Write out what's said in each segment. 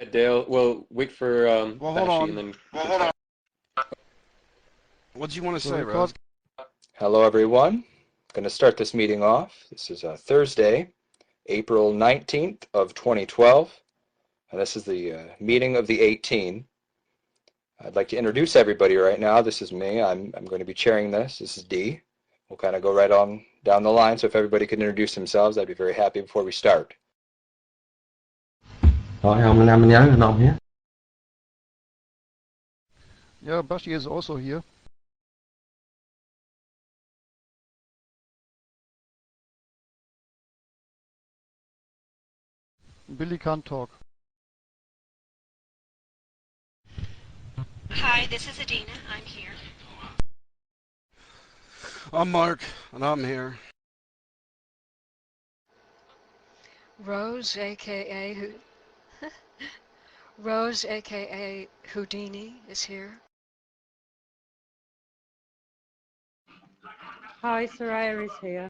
Dale, well, wait for Well, hold Bashi, and on. then we can start. What do you want to So say, record. Rose? Hello, everyone. Going to start this meeting off. This is Thursday, April 19th of 2012, and this is the meeting of the 18. I'd like to introduce everybody right now. This is me. I'm going to be chairing this. This is D. We'll kind of go right on down the line, so if everybody could introduce themselves, I'd be very happy before we start. Hi, I'm Namyo, and I'm here. Yeah, Bashi is also here. Billy can't talk. Hi, this is Adina. I'm here. I'm Mark, and I'm here. Rose, aka Rose, aka Houdini, is here. Hi, Soraya is here.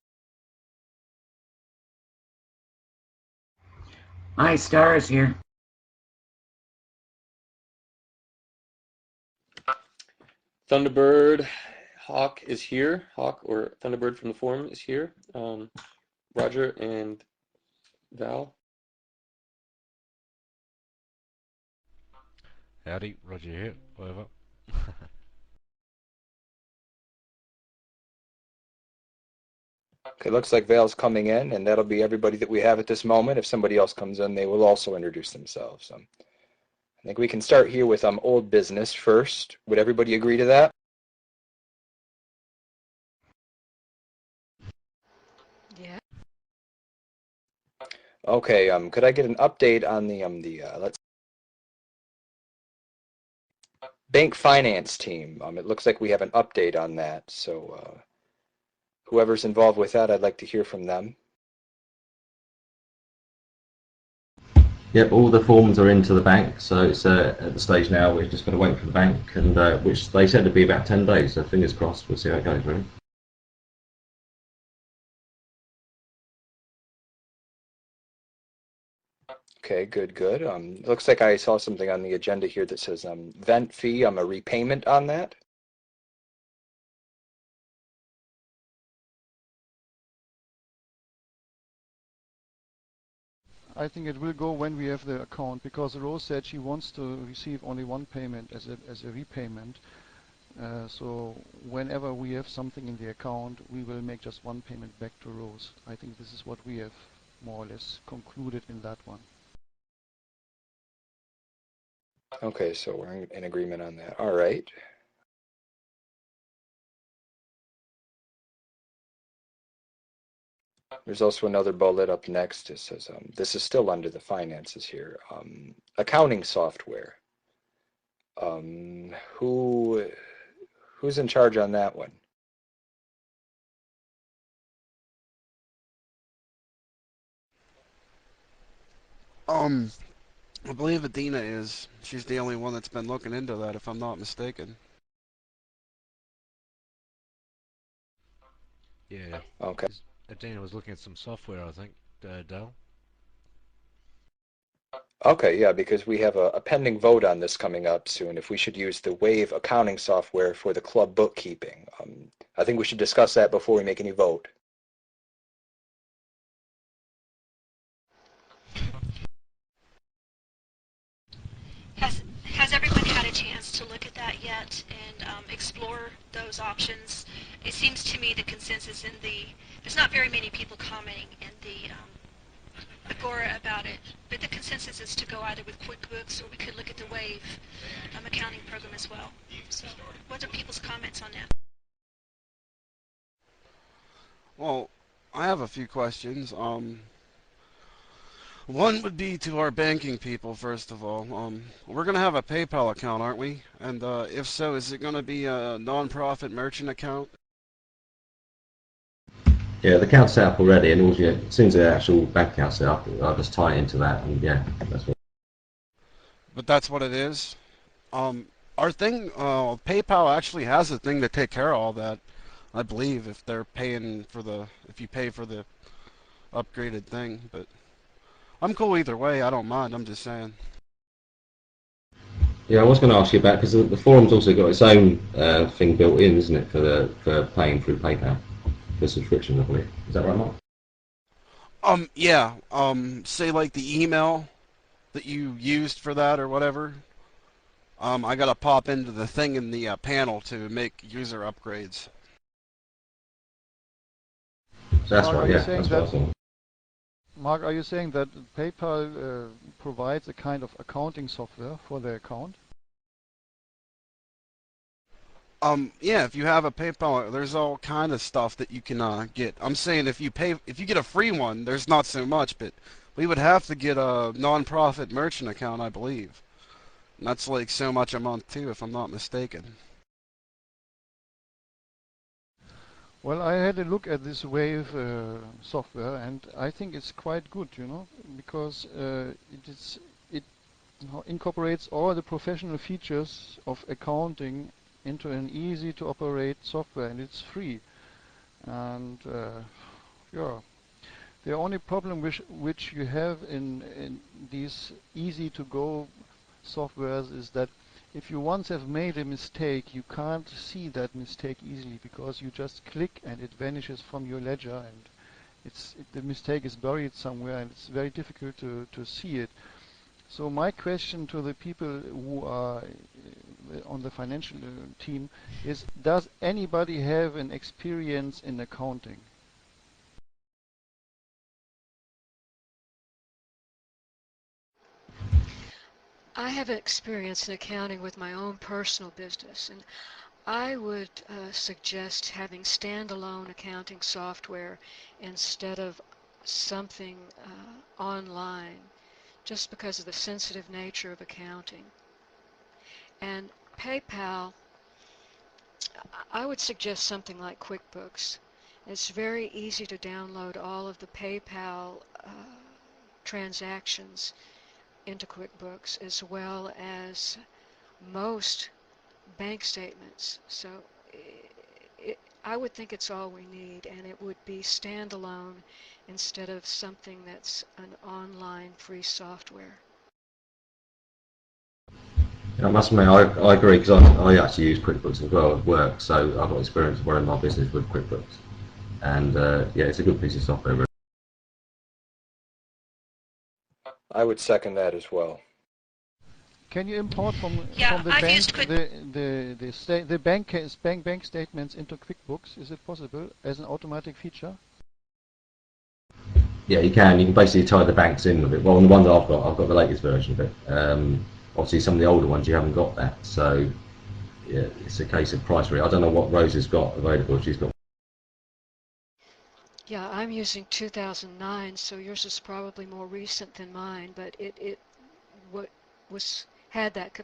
Hi, Star is here. Thunderbird, Hawk is here. Hawk or Thunderbird from the forum is here. Roger and Val. Howdy, Roger here, whatever. Okay, looks like Vale's coming in, and that'll be everybody that we have at this moment. If somebody else comes in, they will also introduce themselves. I think we can start here with old business first. Would everybody agree to that? Yeah. Okay, could I get an update on the let's bank finance team? It looks like we have an update on that. So whoever's involved with that, I'd like to hear from them. Yep, all the forms are into the bank, so it's at the stage now we're just going to wait for the bank, and which they said would be about 10 days, so fingers crossed, we'll see how it goes, really. Okay, good, good. Looks like I saw something on the agenda here that says vent fee. A repayment on that. I think it will go when we have the account, because Rose said she wants to receive only one payment as a repayment. So whenever we have something in the account, we will make just one payment back to Rose. I think this is what we have more or less concluded in that one. Okay, so we're in agreement on that. All right. There's also another bullet up next. It says this is still under the finances here. Accounting software. Who's in charge on that one? I believe Adina is. She's the only one that's been looking into that, if I'm not mistaken. Yeah. Okay. Adina was looking at some software, I think, Dale. Okay, yeah, because we have a pending vote on this coming up soon, if we should use the Wave accounting software for the club bookkeeping. I think we should discuss that before we make any vote. Has everyone had a chance to look at that yet and explore those options? It seems to me the consensus in there's not very many people commenting in the Agora about it, but the consensus is to go either with QuickBooks, or we could look at the Wave accounting program as well. So what are people's comments on that? Well, I have a few questions. One would be to our banking people, first of all. We're going to have a PayPal account, aren't we? And if so, is it going to be a non-profit merchant account? Yeah, the account's set up already, and also, as soon as the actual bank account's set up, I'll just tie it into that, and yeah, that's what. But that's what it is. Our thing, PayPal actually has a thing to take care of all that, I believe, if they're paying for if you pay for the upgraded thing. But I'm cool either way. I don't mind. I'm just saying. Yeah, I was going to ask you about because the forum's also got its own thing built in, isn't it, for paying through PayPal for subscription, I believe. Is that right, Mark? Yeah. Say like the email that you used for that or whatever. I gotta pop into the thing in the panel to make user upgrades. So that's Mark, are right. you Yeah, saying that's what I that thought. Mark, are you saying that PayPal provides a kind of accounting software for the account? Yeah, if you have a PayPal, there's all kind of stuff that you can get. I'm saying if you get a free one, there's not so much, but we would have to get a non-profit merchant account, I believe. And that's like so much a month too, if I'm not mistaken. Well, I had a look at this Wave software, and I think it's quite good, because it incorporates all the professional features of accounting into an easy to operate software, and it's free. And yeah, the only problem which you have in these easy to go softwares is that if you once have made a mistake, you can't see that mistake easily because you just click and it vanishes from your ledger, and the mistake is buried somewhere, and it's very difficult to see it. So my question to the people who are on the financial team is, does anybody have an experience in accounting? I have experience in accounting with my own personal business, and I would suggest having standalone accounting software instead of something online, just because of the sensitive nature of accounting. And PayPal, I would suggest something like QuickBooks. It's very easy to download all of the PayPal transactions into QuickBooks, as well as most bank statements. So I would think it's all we need, and it would be standalone instead of something that's an online free software. I must admit, I agree because I actually use QuickBooks as well at work, so I've got experience running my business with QuickBooks, and yeah, it's a good piece of software. Really. I would second that as well. Can you import Yeah, from the I've bank used Quick. the bank statements into QuickBooks? Is it possible as an automatic feature? Yeah, you can. You can basically tie the banks in with it. Well, on the ones I've got the latest version of it. Obviously, some of the older ones you haven't got that, so yeah, it's a case of price. Really, I don't know what Rose has got available. She's got. Yeah, I'm using 2009, so yours is probably more recent than mine, but it what was had that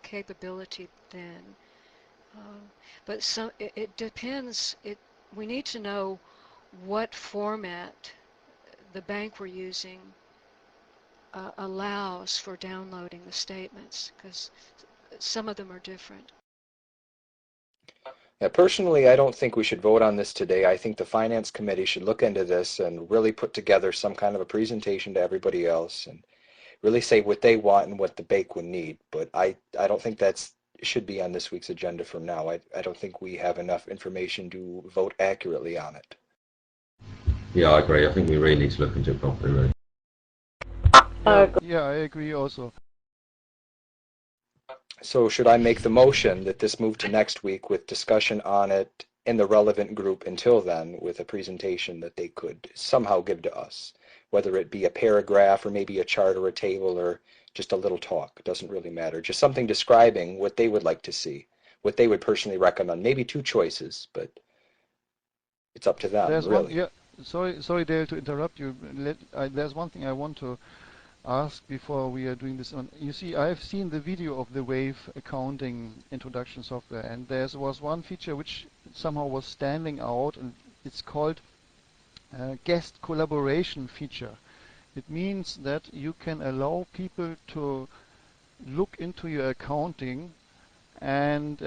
capability then. But it depends. We need to know what format the bank we're using allows for downloading the statements, because some of them are different. Yeah, personally, I don't think we should vote on this today. I think the Finance Committee should look into this and really put together some kind of a presentation to everybody else and really say what they want and what the bank would need. But I don't think that's should be on this week's agenda from now. I don't think we have enough information to vote accurately on it. Yeah, I agree. I think we really need to look into it properly. Really. Yeah, I agree also. So should I make the motion that this move to next week with discussion on it in the relevant group until then, with a presentation that they could somehow give to us, whether it be a paragraph or maybe a chart or a table or just a little talk, it doesn't really matter. Just something describing what they would like to see, what they would personally recommend. Maybe two choices, but it's up to them, There's one, really. yeah, sorry Dale to interrupt you. There's one thing I want to ask before we are doing this on. You see, I've seen the video of the Wave accounting introduction software, and there was one feature which somehow was standing out, and it's called guest collaboration feature. It means that you can allow people to look into your accounting, and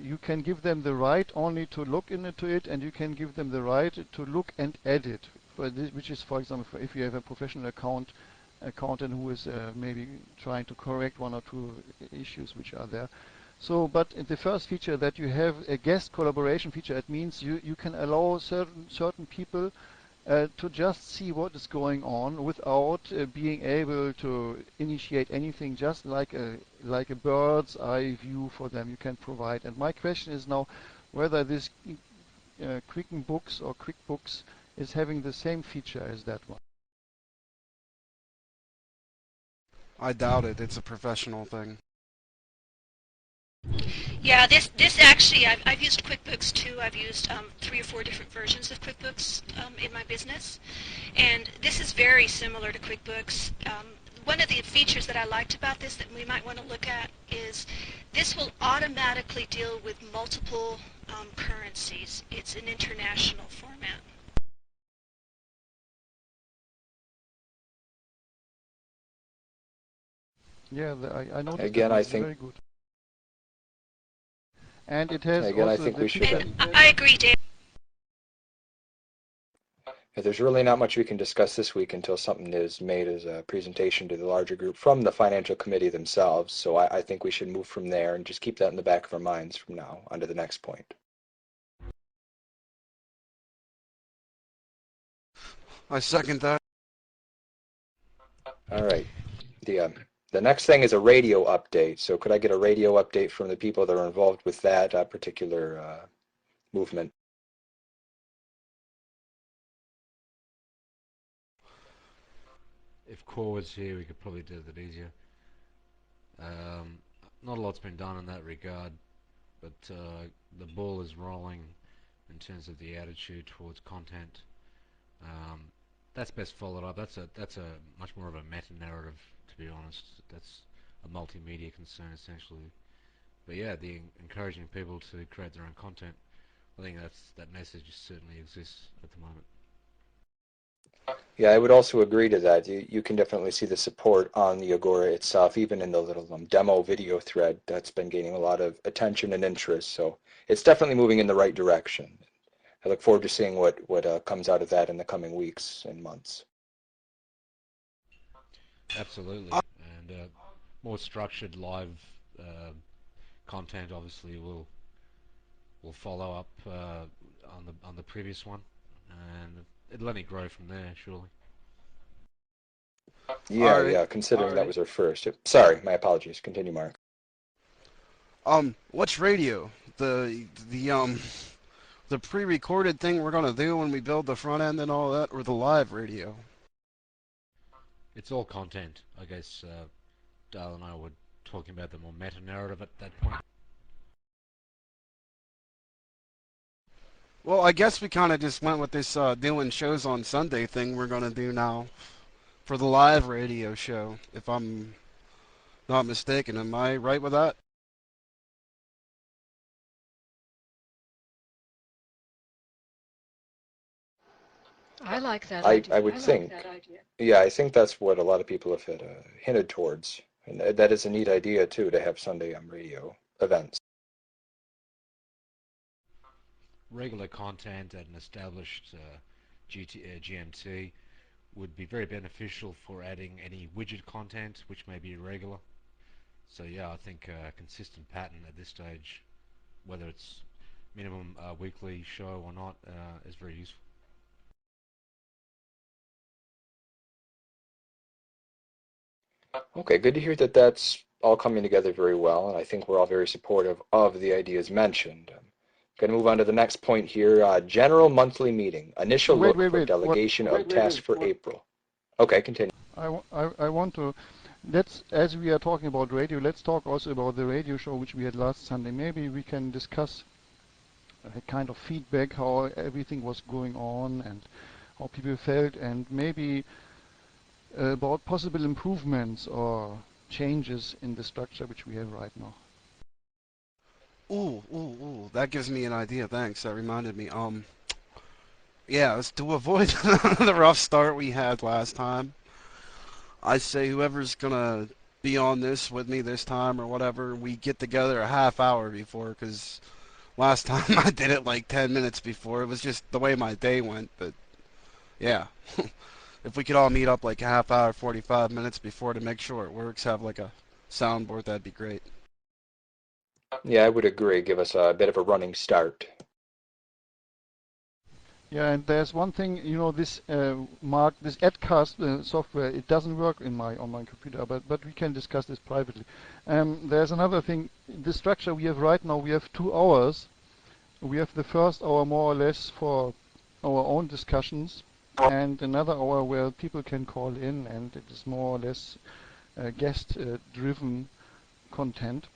you can give them the right only to look into it, and you can give them the right to look and edit, which is, for example, if you have a professional account accountant who is maybe trying to correct one or two issues which are there. So, but in the first feature that you have a guest collaboration feature, it means you can allow certain people to just see what is going on without being able to initiate anything, just like a bird's eye view for them you can provide. And my question is now whether this Quicken Books or QuickBooks is having the same feature as that one. I doubt it. It's a professional thing. Yeah, this actually, I've used QuickBooks too. I've used 3 or 4 different versions of QuickBooks in my business, and this is very similar to QuickBooks. One of the features that I liked about this that we might want to look at is this will automatically deal with multiple currencies. It's an international format. Yeah, I noticed Again, that I one. think Very good. And it has again, I also think the we should. feature. I agree, Dave. There's really not much we can discuss this week until something is made as a presentation to the larger group from the financial committee themselves. So I think we should move from there and just keep that in the back of our minds from now on to the next point. I second that. All right. The next thing is a radio update. So could I get a radio update from the people that are involved with that particular movement? If Core was here, we could probably do that easier. Not a lot's been done in that regard, but the ball is rolling in terms of the attitude towards content. That's best followed up. That's a much more of a meta-narrative, to be honest. That's a multimedia concern essentially. But yeah, the encouraging people to create their own content. I think that message certainly exists at the moment. Yeah, I would also agree to that. You can definitely see the support on the Agora itself, even in the little demo video thread that's been gaining a lot of attention and interest. So it's definitely moving in the right direction. I look forward to seeing what comes out of that in the coming weeks and months. Absolutely, and more structured live content obviously will follow up on the previous one, and it'll only grow from there, surely. Yeah, Alright. yeah, considering that was our first. Sorry, my apologies. Continue, Mark. What's radio? The pre-recorded thing we're gonna do when we build the front end and all that, or the live radio? It's all content. I guess Dale and I were talking about the more meta-narrative at that point. Well, I guess we kind of just went with this doing shows on Sunday thing we're gonna do now for the live radio show, if I'm not mistaken. Am I right with that? I like that I idea. would think. Yeah, I think that's what a lot of people have hinted towards. And that is a neat idea, too, to have Sunday radio events. Regular content at an established GMT would be very beneficial for adding any widget content which may be irregular. So yeah, I think a consistent pattern at this stage, whether it's minimum weekly show or not, is very useful. Okay, good to hear that that's all coming together very well, and I think we're all very supportive of the ideas mentioned. Going to move on to the next point here, general monthly meeting, initial Wait, look wait, for wait. delegation of tasks for April. Okay, continue. I want to, as we are talking about radio, let's talk also about the radio show which we had last Sunday. Maybe we can discuss a kind of feedback, how everything was going on and how people felt, and maybe about possible improvements or changes in the structure which we have right now. Ooh, that gives me an idea, thanks. That reminded me. Yeah, it's to avoid the rough start we had last time. I say whoever's gonna be on this with me this time or whatever, we get together a half hour before, because last time I did it like 10 minutes before. It was just the way my day went, but yeah. if we could all meet up like a half hour, 45 minutes before to make sure it works, have like a soundboard, that'd be great. Yeah, I would agree. Give us a bit of a running start. Yeah, and there's one thing, this Mark, this Adcast software, it doesn't work on my computer, but we can discuss this privately. There's another thing. The structure we have right now, we have 2 hours. We have the first hour more or less for our own discussions, and another hour where people can call in, and it is more or less guest-driven content.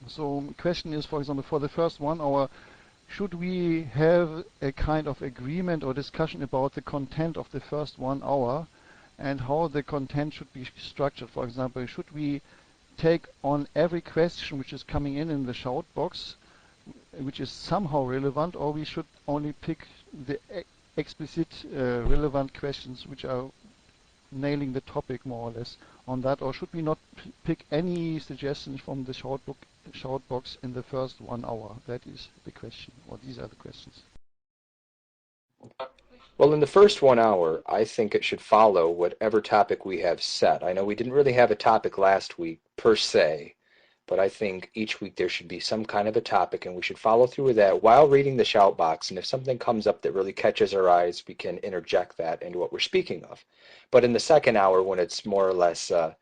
So question is, for example, for the first 1 hour, should we have a kind of agreement or discussion about the content of the first 1 hour and how the content should be structured? For example, should we take on every question which is coming in the shout box, which is somehow relevant, or we should only pick the explicit relevant questions which are nailing the topic more or less on that, or should we not pick any suggestions from the shout box in the first 1 hour? That is the question, or these are the questions. Well, in the first 1 hour, I think it should follow whatever topic we have set. I know we didn't really have a topic last week per se, but I think each week there should be some kind of a topic, and we should follow through with that while reading the shout box. And if something comes up that really catches our eyes, we can interject that into what we're speaking of. But in the second hour, when it's more or less a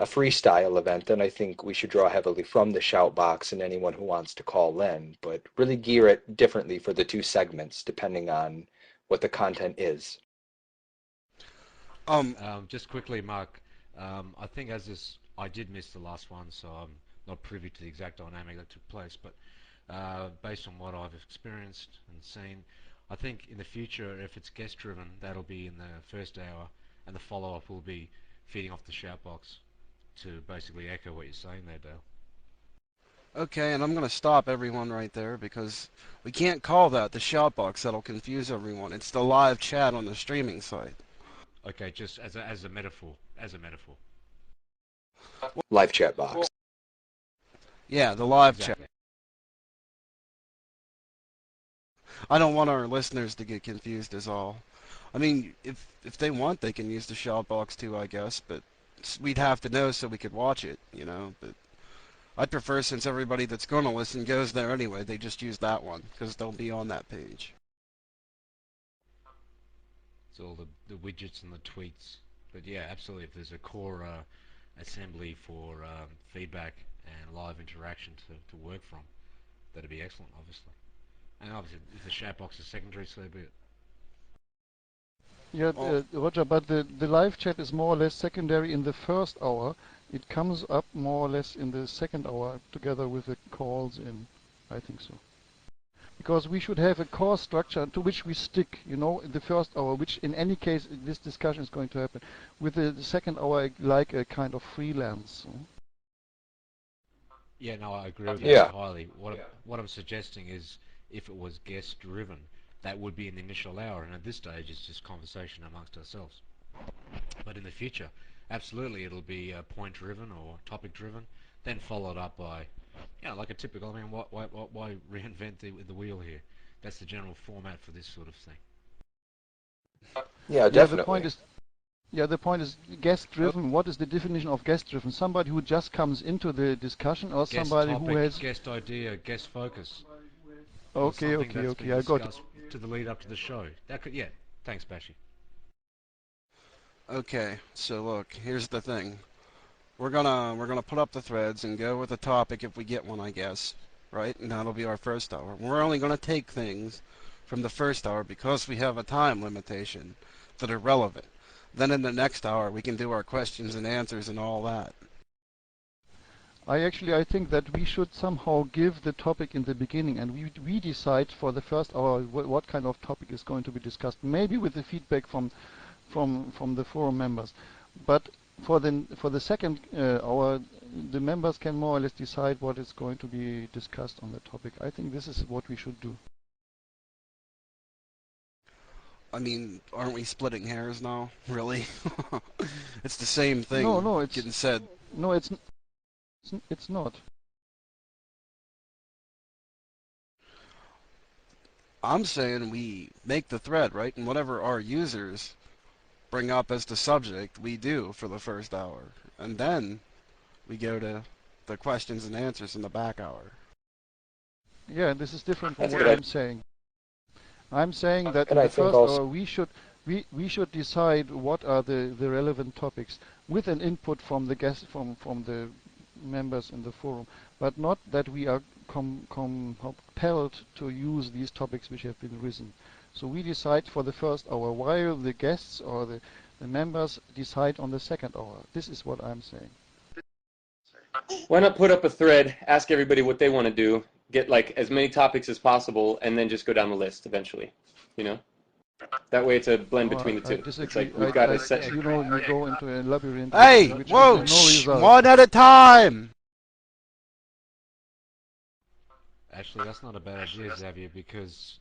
freestyle event, then I think we should draw heavily from the shout box and anyone who wants to call in, but really gear it differently for the two segments, depending on what the content is. Just quickly, Mark, I think I did miss the last one, so I'm not privy to the exact dynamic that took place, but based on what I've experienced and seen, I think in the future, if it's guest driven, that'll be in the first hour, and the follow-up will be feeding off the shout box to basically echo what you're saying there, Dale. Okay, and I'm going to stop everyone right there because we can't call that the shout box. That'll confuse everyone. It's the live chat on the streaming site. Okay, just as a metaphor, Live chat box. Yeah, the live exactly. chat. I don't want our listeners to get confused is all. I mean, if they want, they can use the shout box too, I guess, but we'd have to know so we could watch it, but I'd prefer, since everybody that's going to listen goes there anyway, they just use that one, because they'll be on that page. It's all the widgets and the tweets. But yeah, absolutely, if there's a core assembly for feedback and live interaction to work from, that'd be excellent, obviously. And obviously, if the chat box is secondary, so be it. Yeah, Roger, but the live chat is more or less secondary in the first hour. It comes up more or less in the second hour together with the calls in. I think so. Because we should have a core structure to which we stick, in the first hour, which in any case this discussion is going to happen. With the second hour, like a kind of freelance. Yeah, no, I agree with that Yeah. entirely. What I'm suggesting is, if it was guest driven, that would be in the initial hour, and at this stage it's just conversation amongst ourselves. But in the future, absolutely, it'll be point driven or topic driven, then followed up by, like a typical. I mean, why reinvent the wheel here? That's the general format for this sort of thing. Yeah, Yeah, definitely. the point is guest driven. What is the definition of guest driven? Somebody who just comes into the discussion, or Guest somebody who topic, has. guest idea, guest focus, or Okay, something okay, that's been okay. I got it. discussed to the lead up to the show. That could, yeah. Thanks, Bashi. Okay, so look, here's the thing. We're gonna put up the threads and go with the topic if we get one, I guess, right? And that'll be our first hour. We're only gonna take things from the first hour because we have a time limitation that are relevant. Then in the next hour we can do our questions and answers and all that. I think that we should somehow give the topic in the beginning, and we decide for the first hour what kind of topic is going to be discussed. Maybe with the feedback from the forum members, but for the second hour, the members can more or less decide what is going to be discussed on the topic. I think this is what we should do. I mean, aren't we splitting hairs now? Really? It's the same No, thing no, getting said. no, it's not. I'm saying we make the thread, right? And whatever our users bring up as the subject, we do for the first hour. And then we go to the questions and answers in the back hour. Yeah, this is different from That's a what good I'm saying. I'm saying that in And I the think first also, hour we should decide what are the relevant topics with an input from the guests from the members in the forum, but not that we are compelled to use these topics which have been risen. So we decide for the first hour while the guests or the members decide on the second hour. This is what I'm saying. Why not put up a thread, ask everybody what they want to do, get like as many topics as possible, and then just go down the list eventually, you know? That way it's a blend between the I two. It's disagree. like we've got a set. You know, you go into a labyrinth Hey, which gives whoa, you no shh, result. one at a time. Actually, that's not a bad idea, Xavier, because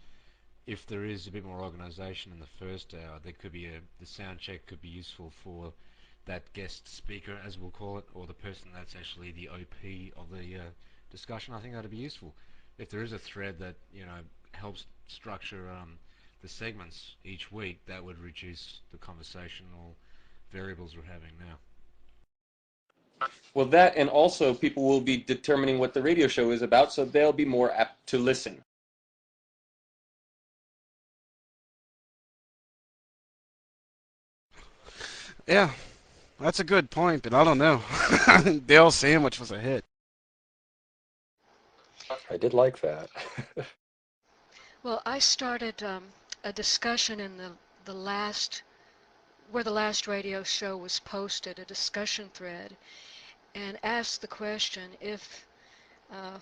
if there is a bit more organisation in the first hour, there could be the sound check could be useful for that guest speaker, as we'll call it, or the person that's actually the OP of the discussion. I think that'd be useful. If there is a thread that helps structure the segments each week, that would reduce the conversational variables we're having now. Well, that and also people will be determining what the radio show is about, so they'll be more apt to listen. Yeah, that's a good point, but I don't know. Dale Sandwich was a hit. I did like that. Well, I started a discussion in the last, where the last radio show was posted, a discussion thread, and asked the question if uh,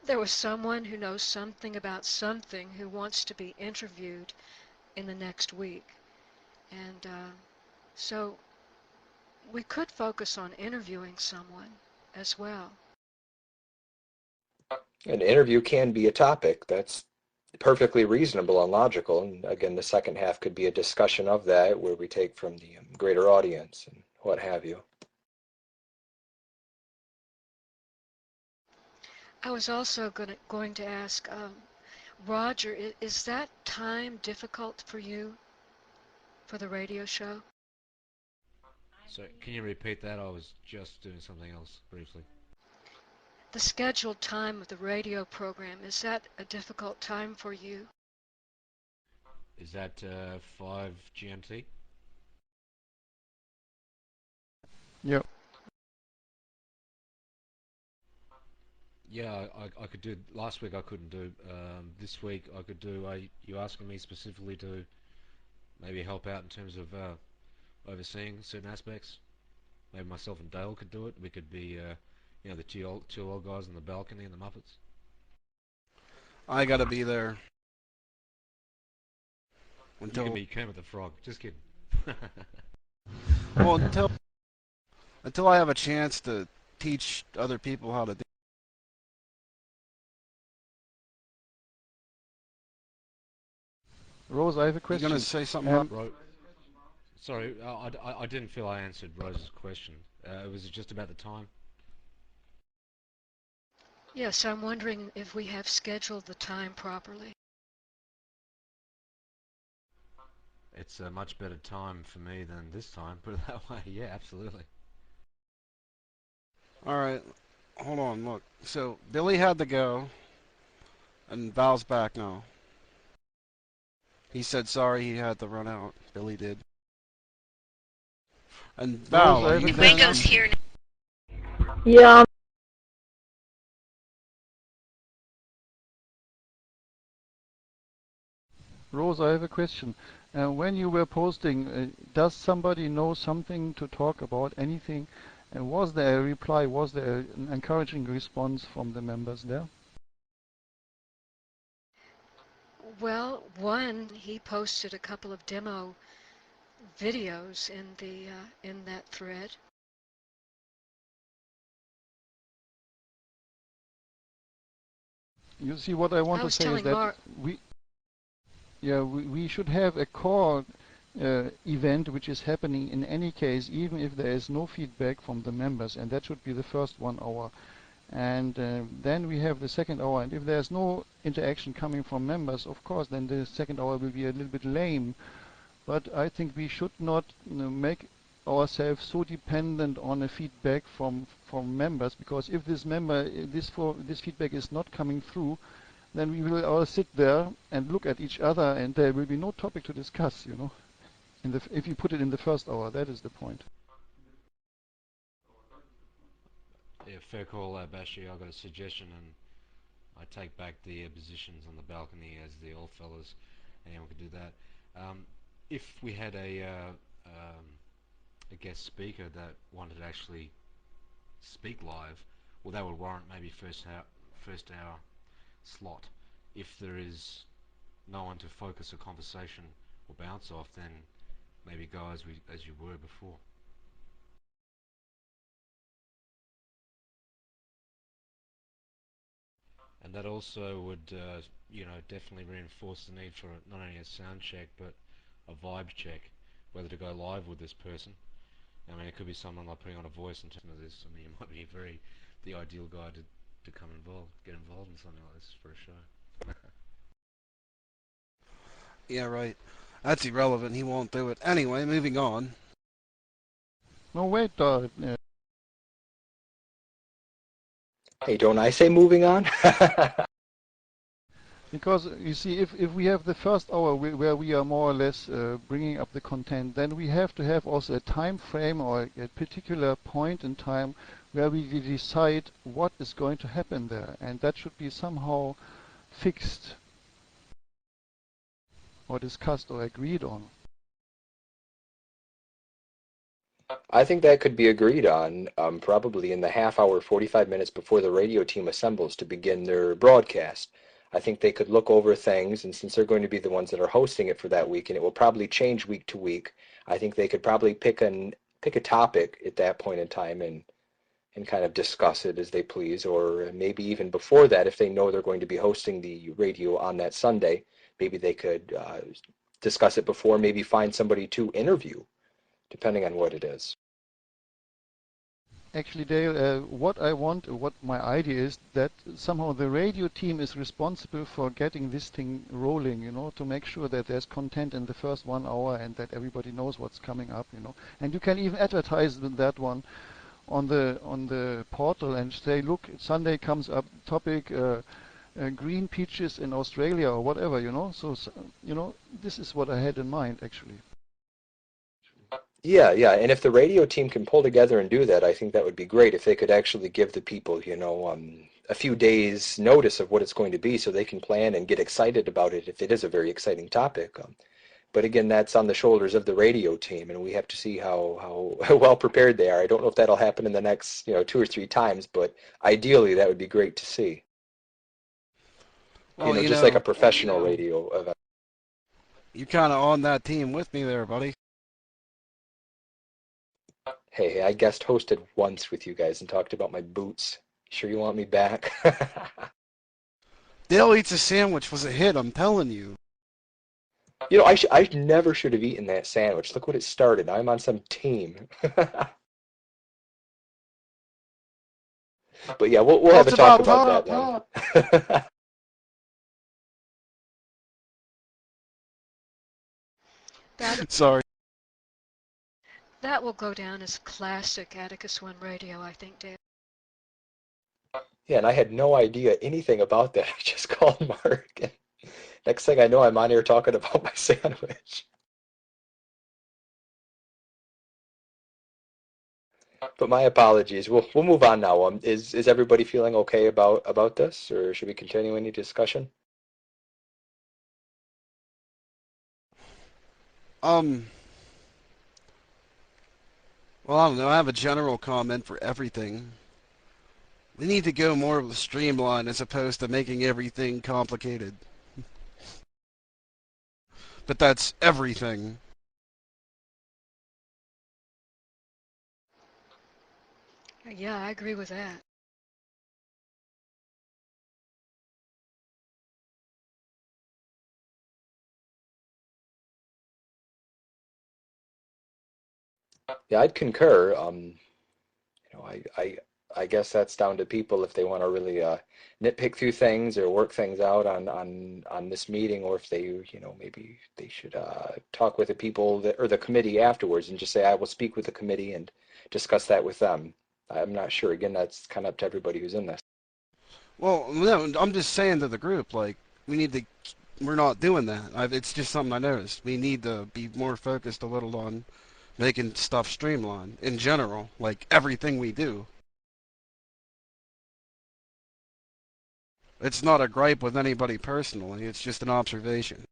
there was someone who knows something about something who wants to be interviewed in the next week. And so we could focus on interviewing someone as well. An interview can be a topic. That's perfectly reasonable and logical. And again, the second half could be a discussion of that where we take from the greater audience and what have you. I was also going to ask, Roger, is that time difficult for you for the radio show? So can you repeat that? I was just doing something else briefly. The scheduled time of the radio program, is that a difficult time for you? Is that 5 GMT? Yeah. Yeah, I could do. Last week I couldn't do. This week I could do. You asking me specifically to maybe help out in terms of overseeing certain aspects? Maybe myself and Dale could do it. We could be, the two old guys on the balcony and the Muppets. I gotta be there. You Until, can be Kermit the Frog. Just kidding. well, until I have a chance to teach other people how to do. Rose, I have a You question. gonna say something? Sorry, I didn't feel I answered Rose's question. Was it just about the time? Yes, I'm wondering if we have scheduled the time properly. It's a much better time for me than this time, put it that way. Yeah, absolutely. Alright, hold on, look. So, Billy had to go, and Val's back now. He said sorry he had to run out. Billy did. And Val, Rose, I are have a you question. there? Wingo's here now. Yeah, Rose, I have a question. When you were posting, does somebody know something to talk about, anything? And was there a reply? Was there an encouraging response from the members there? Well, one, he posted a couple of demo videos in that thread. You see, what I want I to was say is telling that Mark. we should have a core event which is happening in any case, even if there is no feedback from the members, and that should be the first 1 hour. And then we have the second hour, and if there's no interaction coming from members, of course, then the second hour will be a little bit lame. But I think we should not make ourselves so dependent on a feedback from members, because if this feedback is not coming through, then we will all sit there and look at each other, and there will be no topic to discuss. If you put it in the first hour, that is the point. Yeah, fair call, Bashi. I've got a suggestion, and I take back the positions on the balcony as the old fellas, and we could do that. If we had a guest speaker that wanted to actually speak live, well, that would warrant maybe first hour slot. If there is no one to focus a conversation or bounce off, then maybe go as you were before. And that also would, definitely reinforce the need for not only a sound check but a vibe check, whether to go live with this person. I mean, it could be someone like putting on a voice in terms of this. I mean, it might be the ideal guy to get involved in something like this for a show. Yeah, right. That's irrelevant. He won't do it. Anyway, moving on. No, wait, Hey, don't I say moving on? because you see, if we have the first hour where we are more or less bringing up the content, then we have to have also a time frame or a particular point in time where we decide what is going to happen there, and that should be somehow fixed or discussed or agreed on. I think that could be agreed on probably in the half hour, 45 minutes before the radio team assembles to begin their broadcast. I think they could look over things, and since they're going to be the ones that are hosting it for that week, and it will probably change week to week, I think they could probably pick a topic at that point in time and kind of discuss it as they please, or maybe even before that, if they know they're going to be hosting the radio on that Sunday, maybe they could discuss it before, maybe find somebody to interview, depending on what it is. Actually, Dale, what my idea is that somehow the radio team is responsible for getting this thing rolling, to make sure that there's content in the first 1 hour and that everybody knows what's coming up, And you can even advertise that one on the portal and say, look, Sunday comes up topic green peaches in Australia or whatever, So, this is what I had in mind actually. Yeah, yeah, and if the radio team can pull together and do that, I think that would be great. If they could actually give the people, a few days notice of what it's going to be so they can plan and get excited about it if it is a very exciting topic. But again, that's on the shoulders of the radio team, and we have to see how well prepared they are. I don't know if that'll happen in the next, 2 or 3 times, but ideally that would be great to see. Well, Just like a professional radio event. you're kind of on that team with me there, buddy. Hey, I guest hosted once with you guys and talked about my boots. Sure you want me back? Dale Eats a Sandwich was a hit, I'm telling you. I never should have eaten that sandwich. Look what it started. I'm on some team. But yeah, we'll have a talk about that then. Sorry. That will go down as classic Atticus One radio, I think, Dale. Yeah, and I had no idea anything about that. I just called Mark, and next thing I know, I'm on here talking about my sandwich. But my apologies. We'll move on now. Is everybody feeling okay about this, or should we continue any discussion? Well, I don't know. I have a general comment for everything. We need to go more with streamline as opposed to making everything complicated. But that's everything. Yeah, I agree with that. Yeah, I'd concur. I guess that's down to people if they want to really nitpick through things or work things out on this meeting, or if they, maybe they should talk with the people that, or the committee afterwards and just say, I will speak with the committee and discuss that with them. I'm not sure. Again, that's kind of up to everybody who's in this. Well, no, I'm just saying to the group, like, we need to, we're not doing that. It's just something I noticed. We need to be more focused a little on making stuff streamlined in general, like everything we do. It's not a gripe with anybody personally, it's just an observation.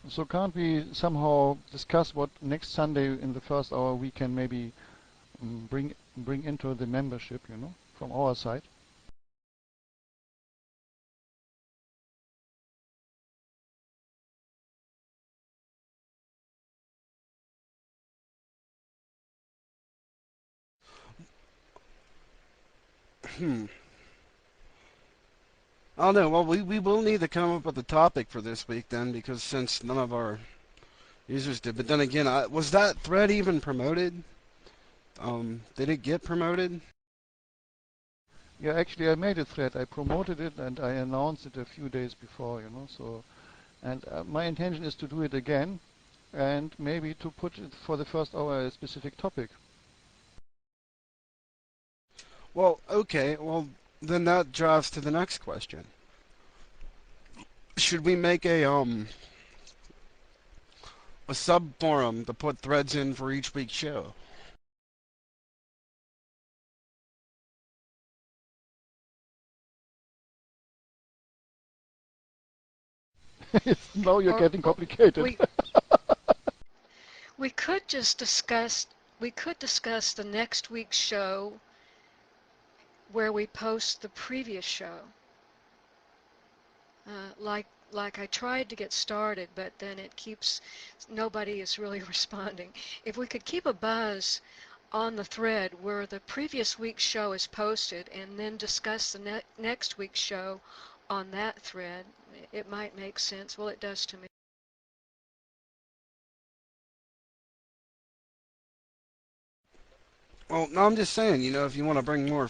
So can't we somehow discuss what next Sunday in the first hour we can maybe bring into the membership, from our side? I don't know. Well, we will need to come up with a topic for this week then, because since none of our users did. But then again, was that thread even promoted? Did it get promoted? Yeah, actually I made a thread. I promoted it and I announced it a few days before, so, and my intention is to do it again and maybe to put it for the first hour a specific topic. Well, okay. Well, then that drives to the next question. Should we make a sub forum to put threads in for each week's show? Now you're Or getting complicated. we could just discuss the next week's show where we post the previous show. Like I tried to get started, but then nobody is really responding. If we could keep a buzz on the thread where the previous week's show is posted and then discuss the next week's show on that thread, it might make sense. Well, it does to me. Well, no, I'm just saying, if you want to bring more